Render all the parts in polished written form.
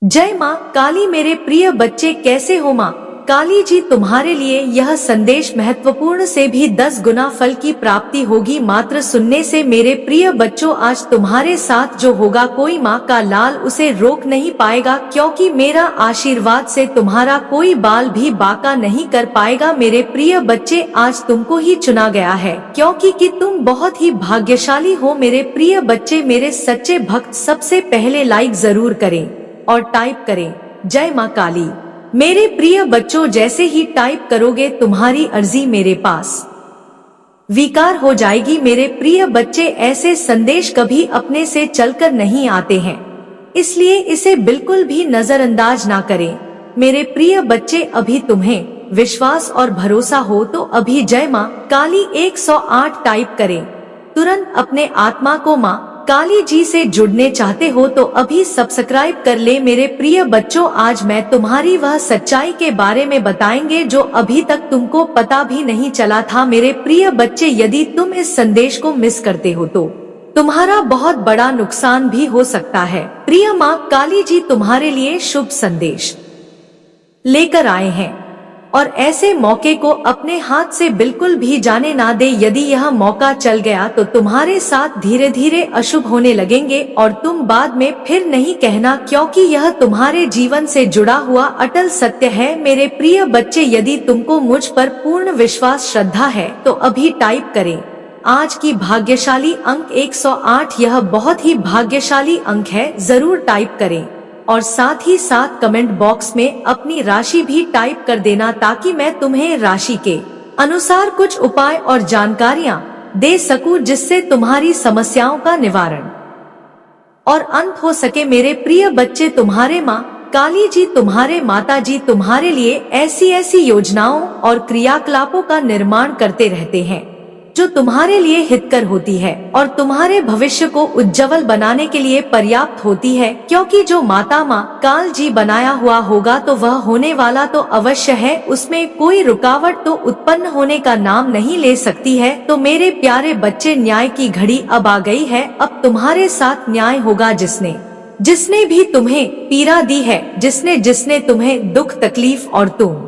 जय माँ काली। मेरे प्रिय बच्चे कैसे हो माँ काली जी? तुम्हारे लिए यह संदेश महत्वपूर्ण से भी 10 गुना फल की प्राप्ति होगी मात्र सुनने से। मेरे प्रिय बच्चों, आज तुम्हारे साथ जो होगा कोई माँ का लाल उसे रोक नहीं पाएगा, क्योंकि मेरा आशीर्वाद से तुम्हारा कोई बाल भी बांका नहीं कर पाएगा। मेरे प्रिय बच्चे, आज तुमको ही चुना गया है, क्योंकि कि तुम बहुत ही भाग्यशाली हो। मेरे प्रिय बच्चे, मेरे सच्चे भक्त सबसे पहले लाइक जरूर करें और टाइप करें जय माँ काली। मेरे प्रिय बच्चों, जैसे ही टाइप करोगे तुम्हारी अर्जी मेरे पास स्वीकार हो जाएगी। मेरे प्रिय बच्चे, ऐसे संदेश कभी अपने से चलकर नहीं आते हैं, इसलिए इसे बिल्कुल भी नजरअंदाज ना करें। मेरे प्रिय बच्चे, अभी तुम्हें विश्वास और भरोसा हो तो अभी जय माँ काली 108 टाइप करें। तुरंत अपने आत्मा को माँ काली जी से जुड़ने चाहते हो तो अभी सब्सक्राइब कर ले। मेरे प्रिय बच्चों, आज मैं तुम्हारी वह सच्चाई के बारे में बताएंगे जो अभी तक तुमको पता भी नहीं चला था। मेरे प्रिय बच्चे, यदि तुम इस संदेश को मिस करते हो तो तुम्हारा बहुत बड़ा नुकसान भी हो सकता है। प्रिय माँ काली जी तुम्हारे लिए शुभ संदेश लेकर आए हैं, और ऐसे मौके को अपने हाथ से बिल्कुल भी जाने ना दे। यदि यह मौका चल गया तो तुम्हारे साथ धीरे धीरे अशुभ होने लगेंगे और तुम बाद में फिर नहीं कहना, क्योंकि यह तुम्हारे जीवन से जुड़ा हुआ अटल सत्य है। मेरे प्रिय बच्चे, यदि तुमको मुझ पर पूर्ण विश्वास श्रद्धा है तो अभी टाइप करें आज की भाग्यशाली अंक 108। यह बहुत ही भाग्यशाली अंक है, जरूर टाइप करें और साथ ही साथ कमेंट बॉक्स में अपनी राशि भी टाइप कर देना, ताकि मैं तुम्हें राशि के अनुसार कुछ उपाय और जानकारियां दे सकूं, जिससे तुम्हारी समस्याओं का निवारण और अंत हो सके। मेरे प्रिय बच्चे, तुम्हारे माँ काली जी, तुम्हारे माता जी तुम्हारे लिए ऐसी ऐसी योजनाओं और क्रियाकलापों का निर्माण करते रहते हैं जो तुम्हारे लिए हितकर होती है और तुम्हारे भविष्य को उज्जवल बनाने के लिए पर्याप्त होती है। क्योंकि जो माता माँ काल जी बनाया हुआ होगा तो वह होने वाला तो अवश्य है, उसमें कोई रुकावट तो उत्पन्न होने का नाम नहीं ले सकती है। तो मेरे प्यारे बच्चे, न्याय की घड़ी अब आ गई है। अब तुम्हारे साथ न्याय होगा। जिसने जिसने भी तुम्हें पीड़ा दी है, जिसने जिसने तुम्हें दुख तकलीफ और तुम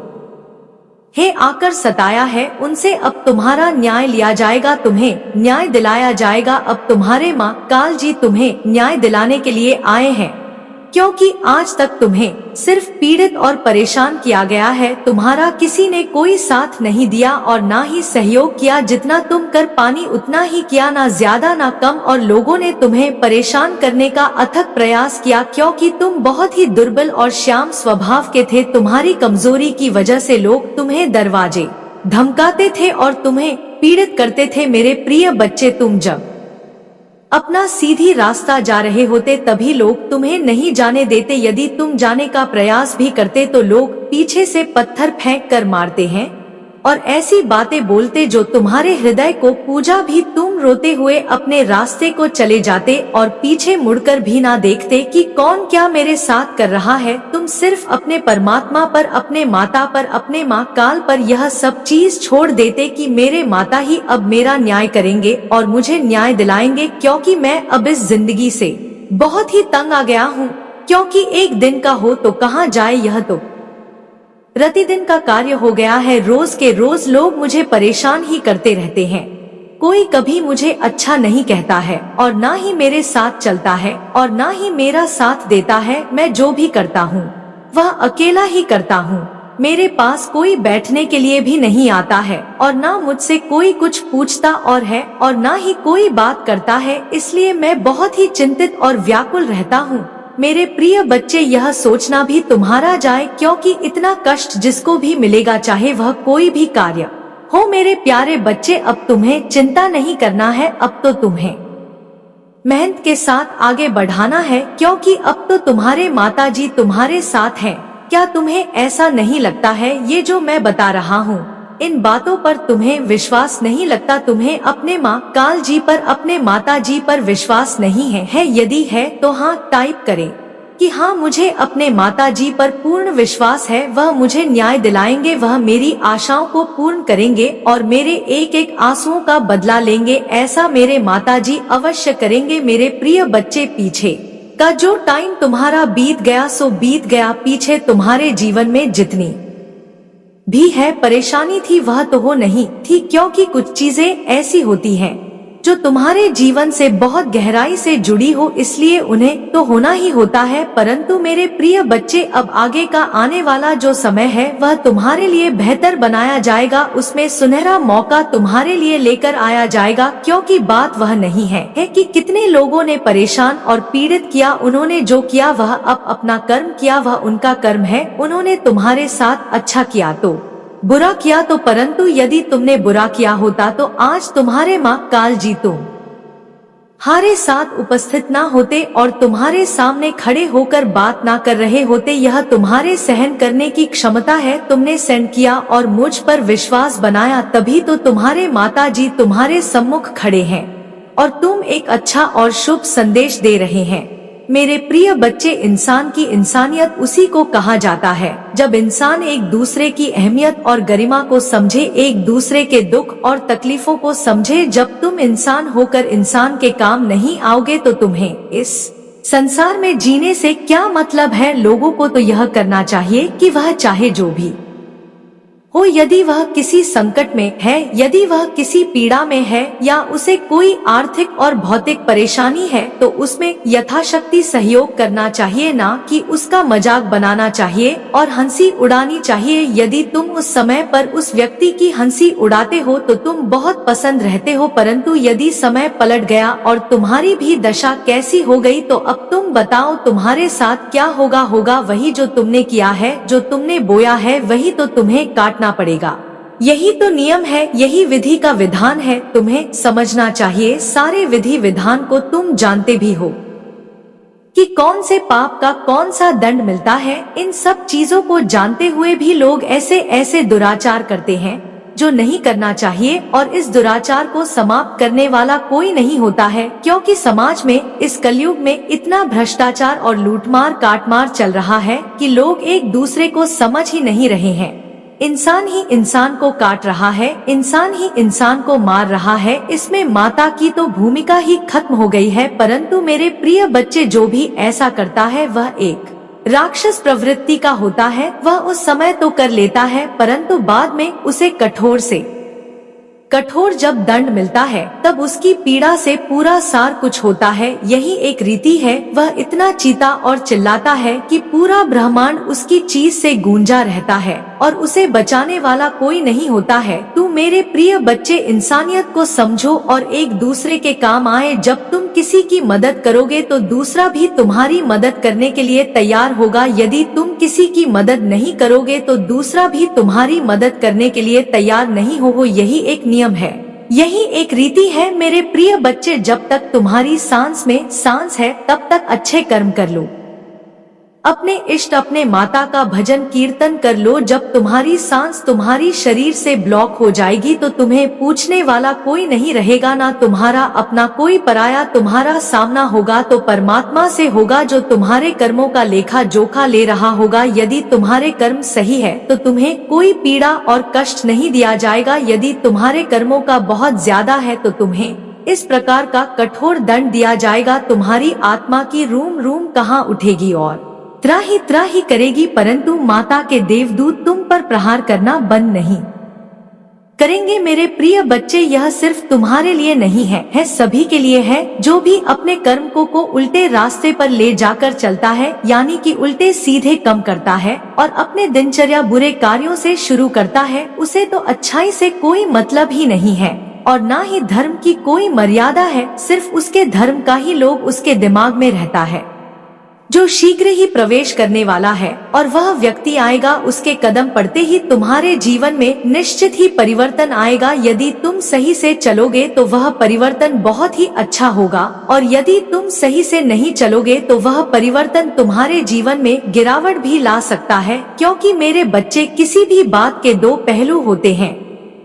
हे आकर सताया है, उनसे अब तुम्हारा न्याय लिया जाएगा, तुम्हें न्याय दिलाया जाएगा। अब तुम्हारे माँ काल जी तुम्हें न्याय दिलाने के लिए आए हैं, क्योंकि आज तक तुम्हें सिर्फ पीड़ित और परेशान किया गया है। तुम्हारा किसी ने कोई साथ नहीं दिया और ना ही सहयोग किया। जितना तुम कर पानी उतना ही किया, ना ज्यादा ना कम। और लोगों ने तुम्हें परेशान करने का अथक प्रयास किया, क्योंकि तुम बहुत ही दुर्बल और श्याम स्वभाव के थे। तुम्हारी कमजोरी की वजह से लोग तुम्हें दरवाजे धमकाते थे और तुम्हें पीड़ित करते थे। मेरे प्रिय बच्चे, तुम जब अपना सीधी रास्ता जा रहे होते तभी लोग तुम्हें नहीं जाने देते। यदि तुम जाने का प्रयास भी करते तो लोग पीछे से पत्थर फेंक कर मारते हैं और ऐसी बातें बोलते जो तुम्हारे हृदय को पूजा भी। तुम रोते हुए अपने रास्ते को चले जाते और पीछे मुड़कर भी ना देखते कि कौन क्या मेरे साथ कर रहा है। तुम सिर्फ अपने परमात्मा पर, अपने माता पर, अपने माँ काल पर यह सब चीज छोड़ देते कि मेरे माता ही अब मेरा न्याय करेंगे और मुझे न्याय दिलाएंगे, क्योंकि मैं अब इस जिंदगी से बहुत ही तंग आ गया हूँ। क्योंकि एक दिन का हो तो कहाँ जाए, यह तो प्रतिदिन का कार्य हो गया है। रोज के रोज लोग मुझे परेशान ही करते रहते हैं। कोई कभी मुझे अच्छा नहीं कहता है और ना ही मेरे साथ चलता है और ना ही मेरा साथ देता है। मैं जो भी करता हूँ वह अकेला ही करता हूँ। मेरे पास कोई बैठने के लिए भी नहीं आता है और ना मुझसे कोई कुछ पूछता और ना ही कोई बात करता है। इसलिए मैं बहुत ही चिंतित और व्याकुल रहता हूँ। मेरे प्रिय बच्चे, यह सोचना भी तुम्हारा जाए, क्योंकि इतना कष्ट जिसको भी मिलेगा, चाहे वह कोई भी कार्य हो। मेरे प्यारे बच्चे, अब तुम्हें चिंता नहीं करना है। अब तो तुम्हें मेहनत के साथ आगे बढ़ाना है, क्योंकि अब तो तुम्हारे माता जी तुम्हारे साथ हैं। क्या तुम्हें ऐसा नहीं लगता है? ये जो मैं बता रहा हूँ, इन बातों पर तुम्हें विश्वास नहीं लगता? तुम्हें अपने माँ काल जी पर, अपने माता जी पर विश्वास नहीं है? यदि है तो हाँ टाइप करें कि हाँ, मुझे अपने माता जी पर पूर्ण विश्वास है। वह मुझे न्याय दिलाएंगे, वह मेरी आशाओं को पूर्ण करेंगे और मेरे एक एक आंसुओं का बदला लेंगे। ऐसा मेरे माता जी अवश्य करेंगे। मेरे प्रिय बच्चे, पीछे का जो टाइम तुम्हारा बीत गया सो बीत गया। पीछे तुम्हारे जीवन में जितनी भी है परेशानी थी वह तो हो नहीं थी, क्योंकि कुछ चीजें ऐसी होती हैं जो तुम्हारे जीवन से बहुत गहराई से जुड़ी हो, इसलिए उन्हें तो होना ही होता है। परंतु मेरे प्रिय बच्चे, अब आगे का आने वाला जो समय है वह तुम्हारे लिए बेहतर बनाया जाएगा। उसमें सुनहरा मौका तुम्हारे लिए लेकर आया जाएगा, क्योंकि बात वह नहीं है कि कितने लोगों ने परेशान और पीड़ित किया। उन्होंने जो किया वह अब अपना कर्म किया, वह उनका कर्म है। उन्होंने तुम्हारे साथ अच्छा किया तो बुरा किया तो, परंतु यदि तुमने बुरा किया होता तो आज तुम्हारे माँ काल जी तुम्हारे साथ उपस्थित ना होते और तुम्हारे सामने खड़े होकर बात ना कर रहे होते। यह तुम्हारे सहन करने की क्षमता है। तुमने सहन किया और मुझ पर विश्वास बनाया, तभी तो तुम्हारे माता जी तुम्हारे सम्मुख खड़े हैं और तुम एक अच्छा और शुभ संदेश दे रहे हैं। मेरे प्रिय बच्चे, इंसान की इंसानियत उसी को कहा जाता है जब इंसान एक दूसरे की अहमियत और गरिमा को समझे, एक दूसरे के दुख और तकलीफों को समझे। जब तुम इंसान होकर इंसान के काम नहीं आओगे तो तुम्हें इस संसार में जीने से क्या मतलब है। लोगों को तो यह करना चाहिए कि वह चाहे जो भी हो, यदि वह किसी संकट में है, यदि वह किसी पीड़ा में है या उसे कोई आर्थिक और भौतिक परेशानी है, तो उसमें यथाशक्ति सहयोग करना चाहिए, ना कि उसका मजाक बनाना चाहिए और हंसी उड़ानी चाहिए। यदि तुम उस समय पर उस व्यक्ति की हंसी उड़ाते हो तो तुम बहुत पसंद रहते हो, परंतु यदि समय पलट गया और तुम्हारी भी दशा कैसी हो गई तो अब तुम बताओ तुम्हारे साथ क्या होगा। होगा वही जो तुमने किया है, जो तुमने बोया है वही तो तुम्हें काटना पड़ेगा। यही तो नियम है, यही विधि का विधान है। तुम्हें समझना चाहिए, सारे विधि विधान को तुम जानते भी हो कि कौन से पाप का कौन सा दंड मिलता है। इन सब चीजों को जानते हुए भी लोग ऐसे ऐसे दुराचार करते हैं जो नहीं करना चाहिए, और इस दुराचार को समाप्त करने वाला कोई नहीं होता है, क्योंकि समाज में इस कलयुग में इतना भ्रष्टाचार और लूटमार काटमार चल रहा है कि लोग एक दूसरे को समझ ही नहीं रहे हैं। इंसान ही इंसान को काट रहा है, इंसान ही इंसान को मार रहा है। इसमें माता की तो भूमिका ही खत्म हो गई है। परंतु मेरे प्रिय बच्चे, जो भी ऐसा करता है वह एक राक्षस प्रवृत्ति का होता है। वह उस समय तो कर लेता है, परंतु बाद में उसे कठोर से कठोर जब दंड मिलता है तब उसकी पीड़ा से पूरा सार कुछ होता है। यही एक रीति है। वह इतना चीता और चिल्लाता है कि पूरा ब्रह्मांड उसकी चीज से गूंजा रहता है और उसे बचाने वाला कोई नहीं होता है। तू मेरे प्रिय बच्चे, इंसानियत को समझो और एक दूसरे के काम आए। जब तुम किसी की मदद करोगे तो दूसरा भी तुम्हारी मदद करने के लिए तैयार होगा। यदि तुम किसी की मदद नहीं करोगे तो दूसरा भी तुम्हारी मदद करने के लिए तैयार नहीं हो। यही एक नियम है, यही एक रीति है। मेरे प्रिय बच्चे, जब तक तुम्हारी सांस में सांस है तब तक अच्छे कर्म कर लो, अपने इष्ट अपने माता का भजन कीर्तन कर लो। जब तुम्हारी सांस तुम्हारी शरीर से ब्लॉक हो जाएगी तो तुम्हें पूछने वाला कोई नहीं रहेगा, ना तुम्हारा अपना कोई पराया तुम्हारा सामना होगा तो परमात्मा से होगा, जो तुम्हारे कर्मों का लेखा जोखा ले रहा होगा। यदि तुम्हारे कर्म सही है तो तुम्हें कोई पीड़ा और कष्ट नहीं दिया जाएगा। यदि तुम्हारे कर्मों का बहुत ज्यादा है तो तुम्हें इस प्रकार का कठोर दंड दिया जाएगा। तुम्हारी आत्मा की रूम रूम कहाँ उठेगी और त्राही करेगी, परंतु माता के देवदूत तुम पर प्रहार करना बंद नहीं करेंगे। मेरे प्रिय बच्चे, यह सिर्फ तुम्हारे लिए नहीं है सभी के लिए है। जो भी अपने कर्म को उल्टे रास्ते पर ले जाकर चलता है, यानी कि उल्टे सीधे कम करता है और अपने दिनचर्या बुरे कार्यों से शुरू करता है, उसे तो अच्छाई से कोई मतलब ही नहीं है और ना ही धर्म की कोई मर्यादा है। सिर्फ उसके धर्म का ही लोग उसके दिमाग में रहता है, जो शीघ्र ही प्रवेश करने वाला है। और वह व्यक्ति आएगा, उसके कदम पड़ते ही तुम्हारे जीवन में निश्चित ही परिवर्तन आएगा। यदि तुम सही से चलोगे तो वह परिवर्तन बहुत ही अच्छा होगा, और यदि तुम सही से नहीं चलोगे तो वह परिवर्तन तुम्हारे जीवन में गिरावट भी ला सकता है। क्योंकि मेरे बच्चे, किसी भी बात के दो पहलू होते हैं,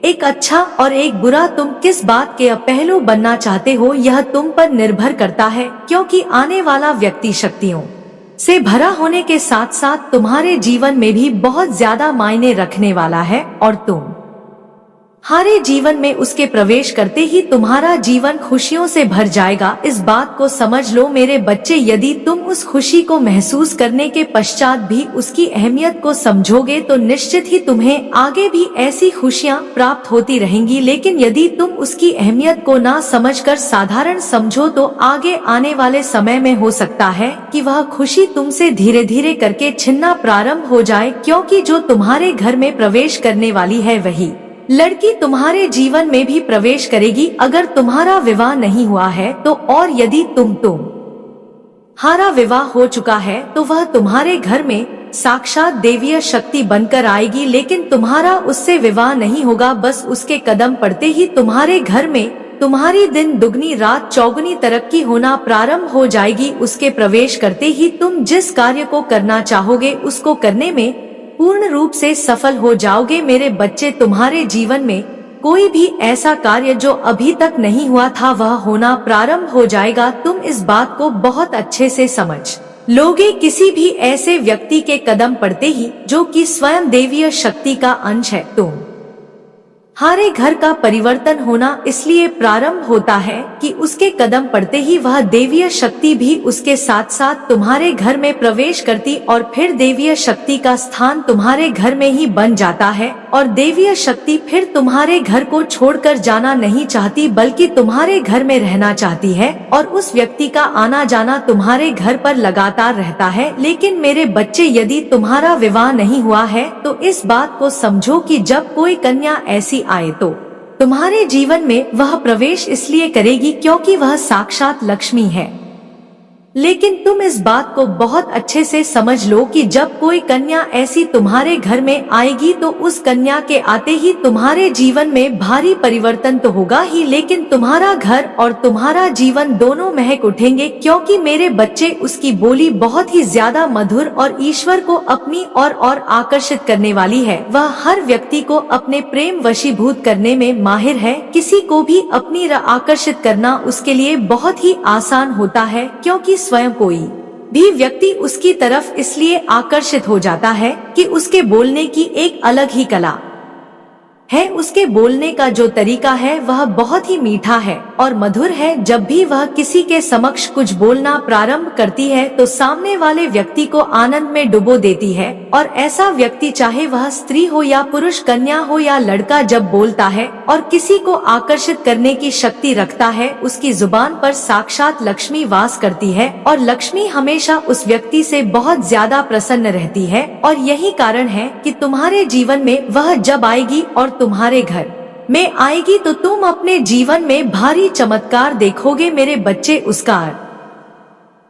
एक अच्छा और एक बुरा। तुम किस बात के पहलू बनना चाहते हो यह तुम पर निर्भर करता है, क्योंकि आने वाला व्यक्ति शक्तियों से भरा होने के साथ साथ तुम्हारे जीवन में भी बहुत ज्यादा मायने रखने वाला है और तुम तुम्हारे जीवन में उसके प्रवेश करते ही तुम्हारा जीवन खुशियों से भर जाएगा। इस बात को समझ लो मेरे बच्चे, यदि तुम उस खुशी को महसूस करने के पश्चात भी उसकी अहमियत को समझोगे तो निश्चित ही तुम्हें आगे भी ऐसी खुशियाँ प्राप्त होती रहेंगी। लेकिन यदि तुम उसकी अहमियत को ना समझकर साधारण समझो तो आगे आने वाले समय में हो सकता है कि वह खुशी तुमसे धीरे धीरे करके छिनना प्रारंभ हो जाए, क्योंकि जो तुम्हारे घर में प्रवेश करने वाली है वही लड़की तुम्हारे जीवन में भी प्रवेश करेगी। अगर तुम्हारा विवाह नहीं हुआ है तो, और यदि तुम्हारा विवाह हो चुका है तो वह तुम्हारे घर में साक्षात देवीय शक्ति बनकर आएगी। लेकिन तुम्हारा उससे विवाह नहीं होगा, बस उसके कदम पड़ते ही तुम्हारे घर में तुम्हारी दिन दुगनी रात चौगुनी तरक्की होना प्रारंभ हो जाएगी। उसके प्रवेश करते ही तुम जिस कार्य को करना चाहोगे उसको करने में पूर्ण रूप से सफल हो जाओगे। मेरे बच्चे, तुम्हारे जीवन में कोई भी ऐसा कार्य जो अभी तक नहीं हुआ था वह होना प्रारंभ हो जाएगा। तुम इस बात को बहुत अच्छे से समझ लोगे। किसी भी ऐसे व्यक्ति के कदम पड़ते ही जो कि स्वयं देवीय शक्ति का अंश है, तुम्हारे घर का परिवर्तन होना इसलिए प्रारंभ होता है कि उसके कदम पड़ते ही वह देवीय शक्ति भी उसके साथ साथ तुम्हारे घर में प्रवेश करती और फिर देवीय शक्ति का स्थान तुम्हारे घर में ही बन जाता है। और देवीय शक्ति फिर तुम्हारे घर को छोड़कर जाना नहीं चाहती बल्कि तुम्हारे घर में रहना चाहती है और उस व्यक्ति का आना जाना तुम्हारे घर पर लगातार रहता है। लेकिन मेरे बच्चे, यदि तुम्हारा विवाह नहीं हुआ है तो इस बात को समझो कि जब कोई कन्या ऐसी आए तो तुम्हारे जीवन में वह प्रवेश इसलिए करेगी क्योंकि वह साक्षात लक्ष्मी है। लेकिन तुम इस बात को बहुत अच्छे से समझ लो कि जब कोई कन्या ऐसी तुम्हारे घर में आएगी तो उस कन्या के आते ही तुम्हारे जीवन में भारी परिवर्तन तो होगा ही, लेकिन तुम्हारा घर और तुम्हारा जीवन दोनों महक उठेंगे। क्योंकि मेरे बच्चे, उसकी बोली बहुत ही ज्यादा मधुर और ईश्वर को अपनी और आकर्षित करने वाली है। वह हर व्यक्ति को अपने प्रेम वशीभूत करने में माहिर है। किसी को भी अपनी आकर्षित करना उसके लिए बहुत ही आसान होता है, क्योंकि स्वयं कोई भी व्यक्ति उसकी तरफ इसलिए आकर्षित हो जाता है कि उसके बोलने की एक अलग ही कला है। उसके बोलने का जो तरीका है वह बहुत ही मीठा है और मधुर है। जब भी वह किसी के समक्ष कुछ बोलना प्रारंभ करती है तो सामने वाले व्यक्ति को आनंद में डुबो देती है। और ऐसा व्यक्ति, चाहे वह स्त्री हो या पुरुष, कन्या हो या लड़का, जब बोलता है और किसी को आकर्षित करने की शक्ति रखता है, उसकी जुबान पर साक्षात लक्ष्मी वास करती है और लक्ष्मी हमेशा उस व्यक्ति से बहुत ज्यादा प्रसन्न रहती है। और यही कारण है कि तुम्हारे जीवन में वह जब आएगी और तुम्हारे घर में आएगी तो तुम अपने जीवन में भारी चमत्कार देखोगे। मेरे बच्चे, उसका अर्थ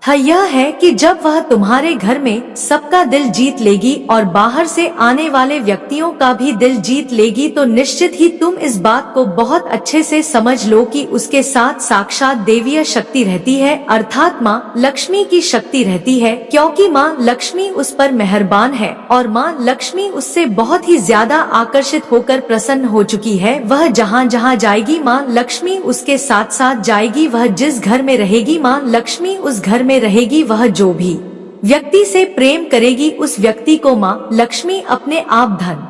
यह है कि जब वह तुम्हारे घर में सबका दिल जीत लेगी और बाहर से आने वाले व्यक्तियों का भी दिल जीत लेगी तो निश्चित ही तुम इस बात को बहुत अच्छे से समझ लो कि उसके साथ साक्षात देवीय शक्ति रहती है, अर्थात माँ लक्ष्मी की शक्ति रहती है। क्योंकि माँ लक्ष्मी उस पर मेहरबान है और माँ लक्ष्मी उससे बहुत ही ज्यादा आकर्षित होकर प्रसन्न हो चुकी है। वह जहाँ जहाँ जाएगी माँ लक्ष्मी उसके साथ साथ जाएगी। वह जिस घर में रहेगी माँ लक्ष्मी उस घर में रहेगी। वह जो भी व्यक्ति से प्रेम करेगी उस व्यक्ति को माँ लक्ष्मी अपने आप धन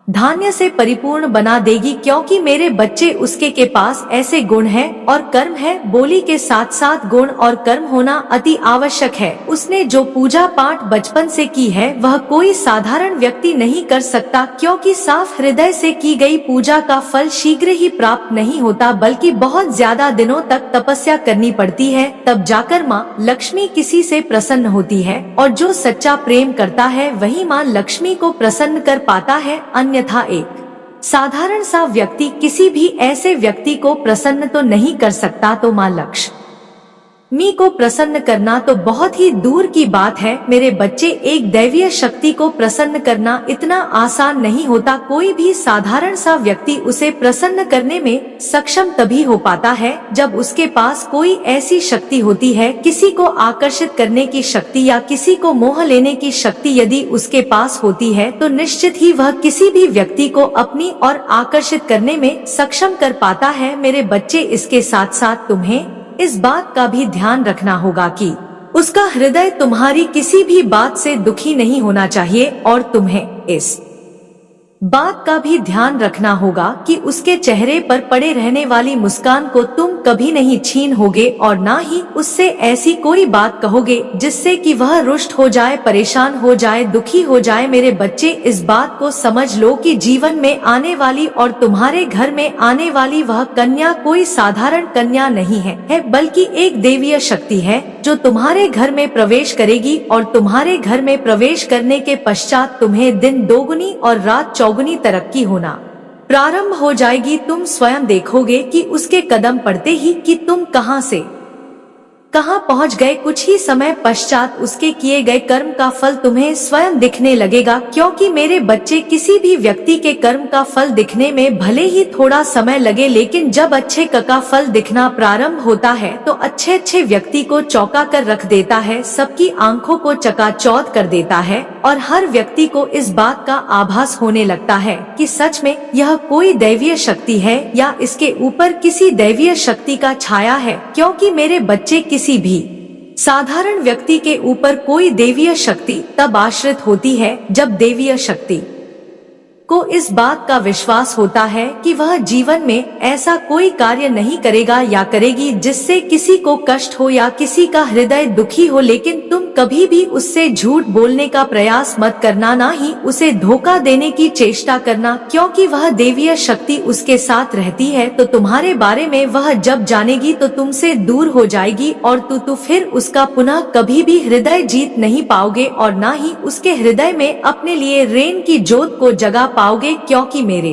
धान्य से परिपूर्ण बना देगी। क्योंकि मेरे बच्चे, उसके के पास ऐसे गुण हैं और कर्म है। बोली के साथ साथ गुण और कर्म होना अति आवश्यक है। उसने जो पूजा पाठ बचपन से की है वह कोई साधारण व्यक्ति नहीं कर सकता, क्योंकि साफ हृदय से की गई पूजा का फल शीघ्र ही प्राप्त नहीं होता बल्कि बहुत ज्यादा दिनों तक तपस्या करनी पड़ती है, तब जाकर माँ लक्ष्मी किसी से प्रसन्न होती है। और जो सच्चा प्रेम करता है वही माँ लक्ष्मी को प्रसन्न कर पाता है। अन्यथा एक साधारण सा व्यक्ति किसी भी ऐसे व्यक्ति को प्रसन्न तो नहीं कर सकता। तो माँ लक्ष्मी को प्रसन्न करना तो बहुत ही दूर की बात है। मेरे बच्चे, एक दैवीय शक्ति को प्रसन्न करना इतना आसान नहीं होता। कोई भी साधारण सा व्यक्ति उसे प्रसन्न करने में सक्षम तभी हो पाता है जब उसके पास कोई ऐसी शक्ति होती है, किसी को आकर्षित करने की शक्ति या किसी को मोह लेने की शक्ति यदि उसके पास होती है तो निश्चित ही वह किसी भी व्यक्ति को अपनी ओर आकर्षित करने में सक्षम कर पाता है। मेरे बच्चे, इसके साथ साथ तुम्हें इस बात का भी ध्यान रखना होगा कि उसका हृदय तुम्हारी किसी भी बात से दुखी नहीं होना चाहिए और तुम्हें इस बात का भी ध्यान रखना होगा कि उसके चेहरे पर पड़े रहने वाली मुस्कान को तुम कभी नहीं छीन होगे और ना ही उससे ऐसी कोई बात कहोगे जिससे कि वह रुष्ट हो जाए, परेशान हो जाए, दुखी हो जाए। मेरे बच्चे, इस बात को समझ लो कि जीवन में आने वाली और तुम्हारे घर में आने वाली वह कन्या कोई साधारण कन्या नहीं है, बल्कि एक देवीय शक्ति है जो तुम्हारे घर में प्रवेश करेगी और तुम्हारे घर में प्रवेश करने के पश्चात तुम्हें दिन दोगुनी और रात चौगुनी तरक्की होना प्रारंभ हो जाएगी। तुम स्वयं देखोगे कि उसके कदम पड़ते ही कि तुम कहां से कहां पहुंच गए। कुछ ही समय पश्चात उसके किए गए कर्म का फल तुम्हें स्वयं दिखने लगेगा, क्योंकि मेरे बच्चे, किसी भी व्यक्ति के कर्म का फल दिखने में भले ही थोड़ा समय लगे, लेकिन जब अच्छे का फल दिखना प्रारंभ होता है तो अच्छे व्यक्ति को चौंका कर रख देता है, सबकी आंखों को चकाचौंध कर देता है और हर व्यक्ति को इस बात का आभास होने लगता है कि सच में यह कोई दैवीय शक्ति है या इसके ऊपर किसी दैवीय शक्ति का छाया है। क्योंकि मेरे बच्चे, किसी भी साधारण व्यक्ति के ऊपर कोई देवीय शक्ति तब आश्रित होती है जब देवीय शक्ति को इस बात का विश्वास होता है कि वह जीवन में ऐसा कोई कार्य नहीं करेगा या करेगी जिससे किसी को कष्ट हो या किसी का हृदय दुखी हो। लेकिन तुम कभी भी उससे झूठ बोलने का प्रयास मत करना, ना ही उसे धोखा देने की चेष्टा करना, क्योंकि वह देवीय शक्ति उसके साथ रहती है तो तुम्हारे बारे में वह जब जानेगी तो तुमसे दूर हो जाएगी और तू फिर उसका पुनः कभी भी हृदय जीत नहीं पाओगे और ना ही उसके हृदय में अपने लिए रेन की जोत को जगा पाओगे। क्योंकि मेरे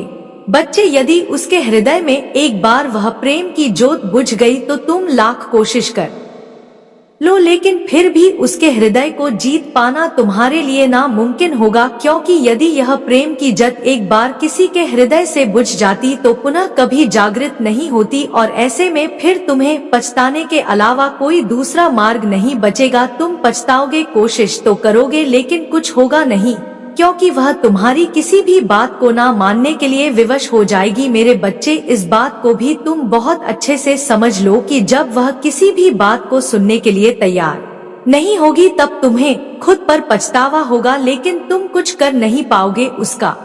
बच्चे, यदि उसके हृदय में एक बार वह प्रेम की जोत बुझ गई तो तुम लाख कोशिश कर लो, लेकिन फिर भी उसके हृदय को जीत पाना तुम्हारे लिए नामुमकिन होगा। क्योंकि यदि यह प्रेम की जोत एक बार किसी के हृदय से बुझ जाती तो पुनः कभी जागृत नहीं होती और ऐसे में फिर तुम्हें पछताने के अलावा कोई दूसरा मार्ग नहीं बचेगा। तुम पछताओगे, कोशिश तो करोगे, लेकिन कुछ होगा नहीं, क्योंकि वह तुम्हारी किसी भी बात को ना मानने के लिए विवश हो जाएगी। मेरे बच्चे, इस बात को भी तुम बहुत अच्छे से समझ लो कि जब वह किसी भी बात को सुनने के लिए तैयार नहीं होगी तब तुम्हें खुद पर पछतावा होगा, लेकिन तुम कुछ कर नहीं पाओगे। उसका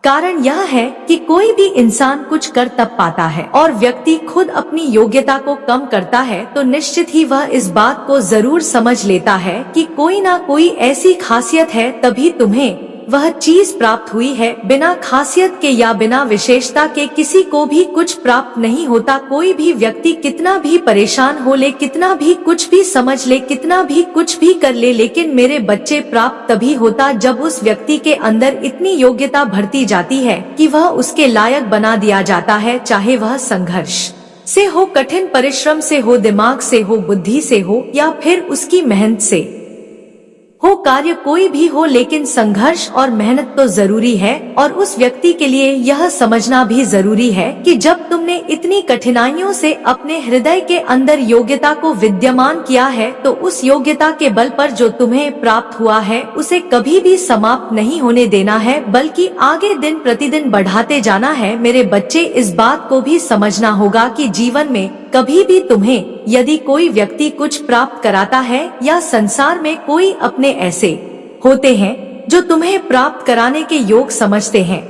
कारण यह है कि कोई भी इंसान कुछ कर तब पाता है और व्यक्ति खुद अपनी योग्यता को कम करता है तो निश्चित ही वह इस बात को जरूर समझ लेता है कि कोई ना कोई ऐसी खासियत है, तभी तुम्हें वह चीज प्राप्त हुई है। बिना खासियत के या बिना विशेषता के किसी को भी कुछ प्राप्त नहीं होता। कोई भी व्यक्ति कितना भी परेशान हो ले, कितना भी कुछ भी समझ ले, कितना भी कुछ भी कर ले, लेकिन मेरे बच्चे, प्राप्त तभी होता जब उस व्यक्ति के अंदर इतनी योग्यता भरती जाती है कि वह उसके लायक बना दिया जाता है। चाहे वह संघर्ष से हो, कठिन परिश्रम से हो, दिमाग से हो, बुद्धि से हो या फिर उसकी मेहनत से हो, कार्य कोई भी हो, लेकिन संघर्ष और मेहनत तो जरूरी है। और उस व्यक्ति के लिए यह समझना भी जरूरी है कि जब तुमने इतनी कठिनाइयों से अपने हृदय के अंदर योग्यता को विद्यमान किया है तो उस योग्यता के बल पर जो तुम्हें प्राप्त हुआ है उसे कभी भी समाप्त नहीं होने देना है, बल्कि आगे दिन प्रतिदिन बढ़ाते जाना है। मेरे बच्चे, इस बात को भी समझना होगा कि जीवन में कभी भी तुम्हें यदि कोई व्यक्ति कुछ प्राप्त कराता है या संसार में कोई अपने ऐसे होते हैं जो तुम्हें प्राप्त कराने के योग समझते हैं,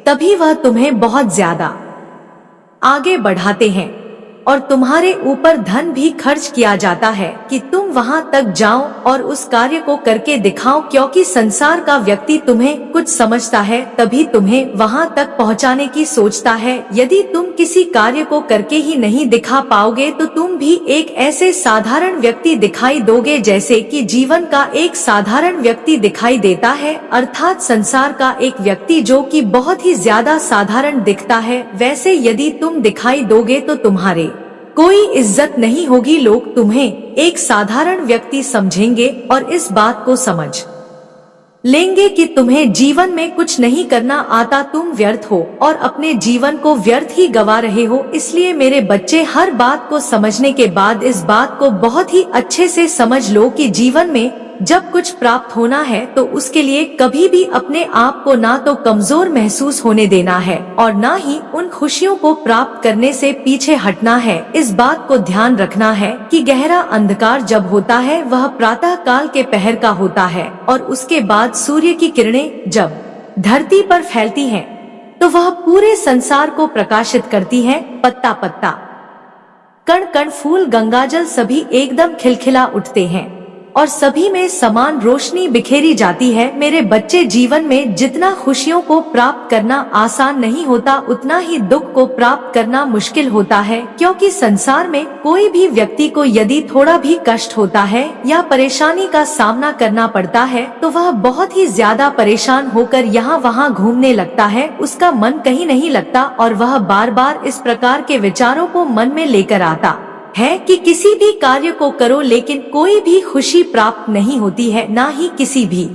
तभी वह तुम्हें बहुत ज्यादा आगे बढ़ाते हैं और तुम्हारे ऊपर धन भी खर्च किया जाता है कि तुम वहां तक जाओ और उस कार्य को करके दिखाओ। क्योंकि संसार का व्यक्ति तुम्हें कुछ समझता है तभी तुम्हें वहां तक पहुंचाने की सोचता है। यदि तुम किसी कार्य को करके ही नहीं दिखा पाओगे तो तुम भी एक ऐसे साधारण व्यक्ति दिखाई दोगे जैसे कि जीवन का एक साधारण व्यक्ति दिखाई देता है, अर्थात संसार का एक व्यक्ति जो कि बहुत ही ज्यादा साधारण दिखता है, वैसे यदि तुम दिखाई दोगे तो तुम्हारे कोई इज्जत नहीं होगी। लोग तुम्हें एक साधारण व्यक्ति समझेंगे और इस बात को समझ लेंगे कि तुम्हें जीवन में कुछ नहीं करना आता, तुम व्यर्थ हो और अपने जीवन को व्यर्थ ही गवा रहे हो। इसलिए मेरे बच्चे, हर बात को समझने के बाद इस बात को बहुत ही अच्छे से समझ लो कि जीवन में जब कुछ प्राप्त होना है तो उसके लिए कभी भी अपने आप को ना तो कमजोर महसूस होने देना है और ना ही उन खुशियों को प्राप्त करने से पीछे हटना है। इस बात को ध्यान रखना है कि गहरा अंधकार जब होता है वह प्रातः काल के पहर का होता है और उसके बाद सूर्य की किरणें जब धरती पर फैलती हैं, तो वह पूरे संसार को प्रकाशित करती है। पत्ता पत्ता, कण कण, फूल, गंगाजल सभी एकदम खिलखिला उठते हैं और सभी में समान रोशनी बिखेरी जाती है। मेरे बच्चे, जीवन में जितना खुशियों को प्राप्त करना आसान नहीं होता, उतना ही दुख को प्राप्त करना मुश्किल होता है, क्योंकि संसार में कोई भी व्यक्ति को यदि थोड़ा भी कष्ट होता है या परेशानी का सामना करना पड़ता है तो वह बहुत ही ज्यादा परेशान होकर यहाँ वहाँ घूमने लगता है। उसका मन कहीं नहीं लगता और वह बार बार इस प्रकार के विचारों को मन में लेकर आता है कि किसी भी कार्य को करो लेकिन कोई भी खुशी प्राप्त नहीं होती है, ना ही किसी भी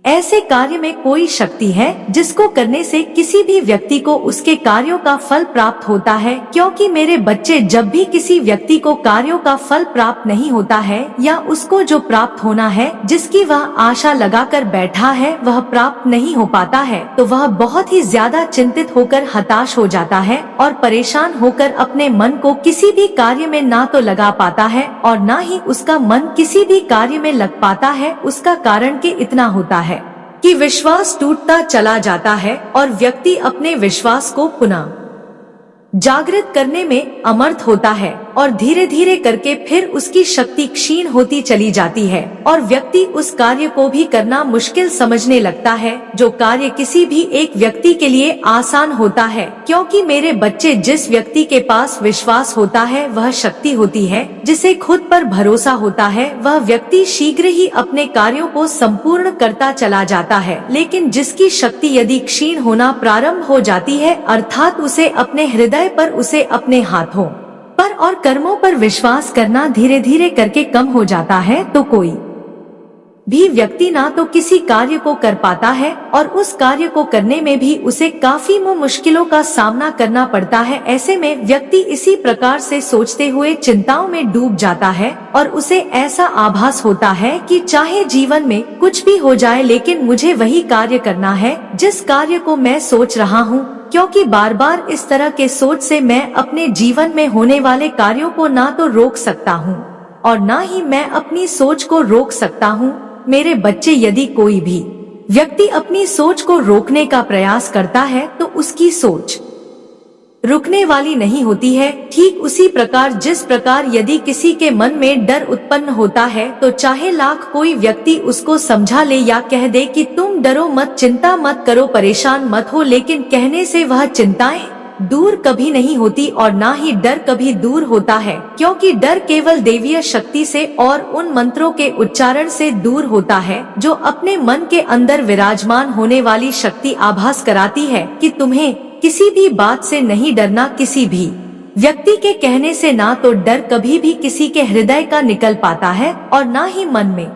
ऐसे कार्य में कोई शक्ति है जिसको करने से किसी भी व्यक्ति को उसके कार्यों का फल प्राप्त होता है। क्योंकि मेरे बच्चे, जब भी किसी व्यक्ति को कार्यों का फल प्राप्त नहीं होता है या उसको जो प्राप्त होना है, जिसकी वह आशा लगाकर बैठा है, वह प्राप्त नहीं हो पाता है, तो वह बहुत ही ज्यादा चिंतित होकर हताश हो जाता है और परेशान होकर अपने मन को किसी भी कार्य में ना तो लगा पाता है और ना ही उसका मन किसी भी कार्य में लग पाता है। उसका कारण कि इतना होता है कि विश्वास टूटता चला जाता है और व्यक्ति अपने विश्वास को पुनः जागृत करने में अमर्थ होता है और धीरे धीरे करके फिर उसकी शक्ति क्षीण होती चली जाती है और व्यक्ति उस कार्य को भी करना मुश्किल समझने लगता है जो कार्य किसी भी एक व्यक्ति के लिए आसान होता है। क्योंकि मेरे बच्चे, जिस व्यक्ति के पास विश्वास होता है वह शक्ति होती है, जिसे खुद पर भरोसा होता है, वह व्यक्ति शीघ्र ही अपने कार्यों को संपूर्ण करता चला जाता है। लेकिन जिसकी शक्ति यदि क्षीण होना प्रारंभ हो जाती है, अर्थात उसे अपने हृदय पर, उसे अपने हाथों पर और कर्मों पर विश्वास करना धीरे धीरे करके कम हो जाता है, तो कोई भी व्यक्ति ना तो किसी कार्य को कर पाता है और उस कार्य को करने में भी उसे काफी मुश्किलों का सामना करना पड़ता है। ऐसे में व्यक्ति इसी प्रकार से सोचते हुए चिंताओं में डूब जाता है और उसे ऐसा आभास होता है कि चाहे जीवन में कुछ भी हो जाए लेकिन मुझे वही कार्य करना है जिस कार्य को मैं सोच रहा हूँ। क्योंकि बार बार इस तरह के सोच से मैं अपने जीवन में होने वाले कार्यों को ना तो रोक सकता हूँ और ना ही मैं अपनी सोच को रोक सकता हूँ। मेरे बच्चे, यदि कोई भी व्यक्ति अपनी सोच को रोकने का प्रयास करता है तो उसकी सोच रुकने वाली नहीं होती है। ठीक उसी प्रकार जिस प्रकार यदि किसी के मन में डर उत्पन्न होता है तो चाहे लाख कोई व्यक्ति उसको समझा ले या कह दे कि तुम डरो मत, चिंता मत करो, परेशान मत हो, लेकिन कहने से वह चिंताएं दूर कभी नहीं होती और ना ही डर कभी दूर होता है। क्योंकि डर केवल दैवीय शक्ति से और उन मंत्रों के उच्चारण से दूर होता है जो अपने मन के अंदर विराजमान होने वाली शक्ति आभास कराती है कि तुम्हें किसी भी बात से नहीं डरना। किसी भी व्यक्ति के कहने से ना तो डर कभी भी किसी के हृदय का निकल पाता है और ना ही मन में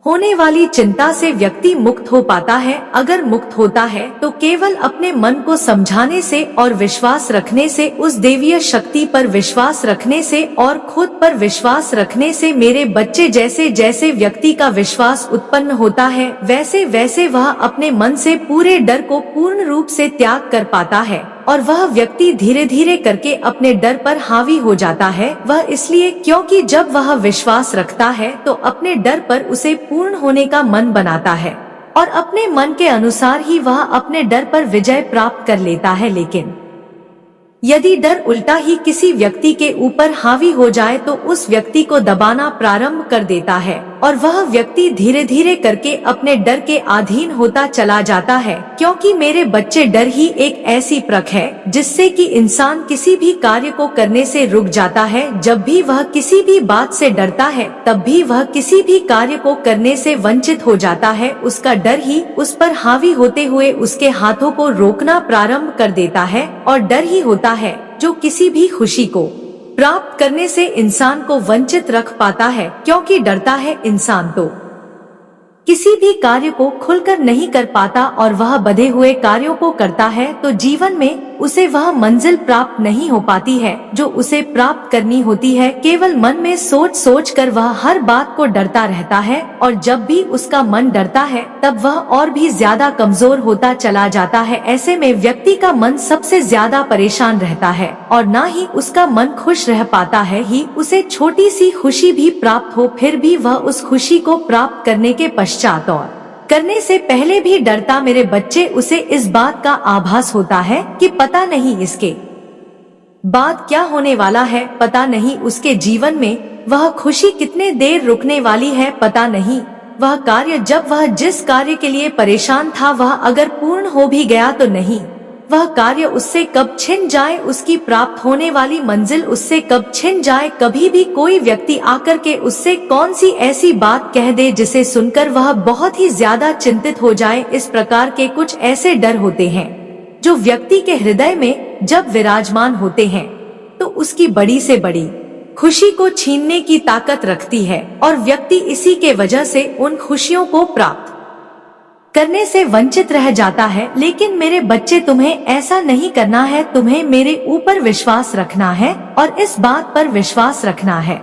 होने वाली चिंता से व्यक्ति मुक्त हो पाता है। अगर मुक्त होता है तो केवल अपने मन को समझाने से और विश्वास रखने से, उस दैवीय शक्ति पर विश्वास रखने से और खुद पर विश्वास रखने से। मेरे बच्चे, जैसे जैसे व्यक्ति का विश्वास उत्पन्न होता है वैसे वैसे वह अपने मन से पूरे डर को पूर्ण रूप से त्याग कर पाता है और वह व्यक्ति धीरे धीरे करके अपने डर पर हावी हो जाता है। वह इसलिए क्योंकि जब वह विश्वास रखता है तो अपने डर पर उसे पूर्ण होने का मन बनाता है और अपने मन के अनुसार ही वह अपने डर पर विजय प्राप्त कर लेता है। लेकिन यदि डर उल्टा ही किसी व्यक्ति के ऊपर हावी हो जाए तो उस व्यक्ति को दबाना प्रारंभ कर देता है और वह व्यक्ति धीरे धीरे करके अपने डर के अधीन होता चला जाता है। क्योंकि मेरे बच्चे, डर ही एक ऐसी प्रक है जिससे कि इंसान किसी भी कार्य को करने से रुक जाता है। जब भी वह किसी भी बात से डरता है तब भी वह किसी भी कार्य को करने से वंचित हो जाता है। उसका डर ही उस पर हावी होते हुए उसके हाथों को रोकना प्रारंभ कर देता है और डर ही होता है जो किसी भी खुशी को प्राप्त करने से इंसान को वंचित रख पाता है। क्योंकि डरता है इंसान तो किसी भी कार्य को खुलकर नहीं कर पाता और वह बधे हुए कार्यों को करता है तो जीवन में उसे वह मंजिल प्राप्त नहीं हो पाती है जो उसे प्राप्त करनी होती है। केवल मन में सोच सोच कर वह हर बात को डरता रहता है और जब भी उसका मन डरता है तब वह और भी ज्यादा कमजोर होता चला जाता है। ऐसे में व्यक्ति का मन सबसे ज्यादा परेशान रहता है और ना ही उसका मन खुश रह पाता है ही उसे छोटी सी खुशी भी प्राप्त हो फिर भी वह उस खुशी को प्राप्त करने के पश्चात और करने से पहले भी डरता मेरे बच्चे, उसे इस बात का आभास होता है कि पता नहीं इसके बाद क्या होने वाला है, पता नहीं उसके जीवन में वह खुशी कितने देर रुकने वाली है, पता नहीं वह कार्य जब वह जिस कार्य के लिए परेशान था वह अगर पूर्ण हो भी गया तो नहीं, वह कार्य उससे कब छिन जाए, उसकी प्राप्त होने वाली मंजिल उससे कब छिन जाए। कभी भी कोई व्यक्ति आकर के उससे कौन सी ऐसी बात कह दे जिसे सुनकर वह बहुत ही ज्यादा चिंतित हो जाए। इस प्रकार के कुछ ऐसे डर होते हैं जो व्यक्ति के हृदय में जब विराजमान होते हैं तो उसकी बड़ी से बड़ी खुशी को छीनने की ताकत रखती है और व्यक्ति इसी के वजह से उन खुशियों को प्राप्त करने से वंचित रह जाता है। लेकिन मेरे बच्चे, तुम्हें ऐसा नहीं करना है, तुम्हें मेरे ऊपर विश्वास रखना है और इस बात पर विश्वास रखना है